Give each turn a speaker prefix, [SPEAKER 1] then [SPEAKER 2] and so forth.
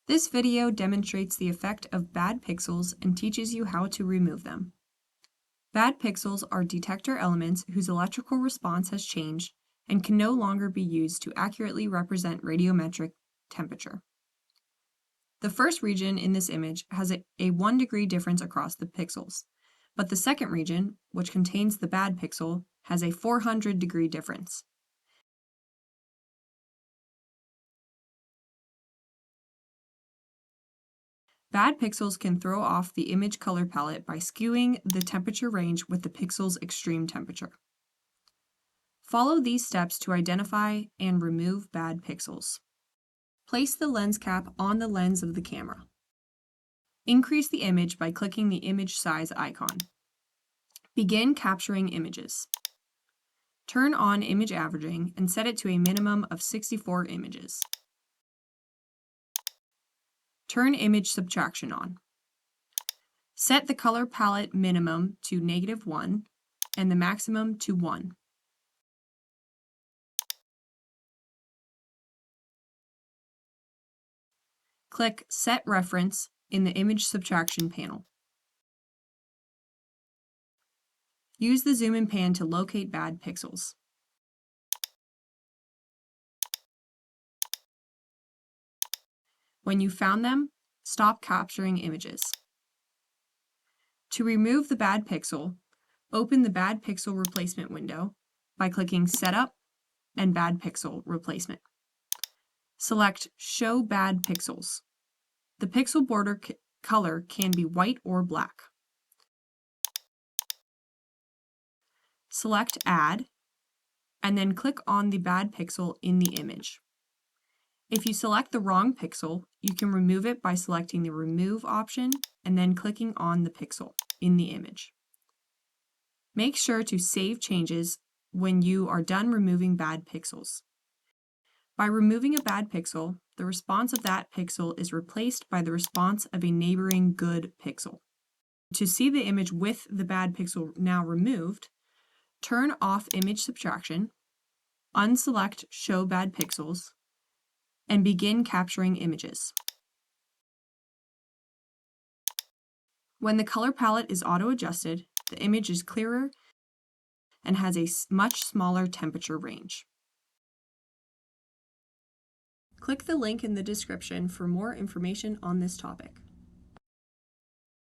[SPEAKER 1] This video demonstrates the effect of bad pixels and teaches you how to remove them. Bad pixels are detector elements whose electrical response has changed and can no longer be used to accurately represent radiometric temperature. The first region in this image has a 1 degree difference across the pixels, but the second region, which contains the bad pixel, has a 400-degree difference. Bad pixels can throw off the image color palette by skewing the temperature range with the pixel's extreme temperature. Follow these steps to identify and remove bad pixels. Place the lens cap on the lens of the camera. Increase the image by clicking the image size icon. Begin capturing images. Turn on image averaging and set it to a minimum of 64 images. Turn image subtraction on. Set the color palette minimum to -1 and the maximum to 1. Click Set Reference in the Image Subtraction panel. Use the zoom and pan to locate bad pixels. When you found them, stop capturing images. To remove the bad pixel, open the Bad Pixel Replacement window by clicking Setup and Bad Pixel Replacement. Select Show Bad Pixels. The pixel border color can be white or black. Select Add, and then click on the bad pixel in the image. If you select the wrong pixel, you can remove it by selecting the Remove option and then clicking on the pixel in the image. Make sure to save changes when you are done removing bad pixels. By removing a bad pixel, the response of that pixel is replaced by the response of a neighboring good pixel. To see the image with the bad pixel now removed, turn off Image Subtraction, unselect Show Bad Pixels, and begin capturing images. When the color palette is auto-adjusted, the image is clearer and has a much smaller temperature range. Click the link in the description for more information on this topic.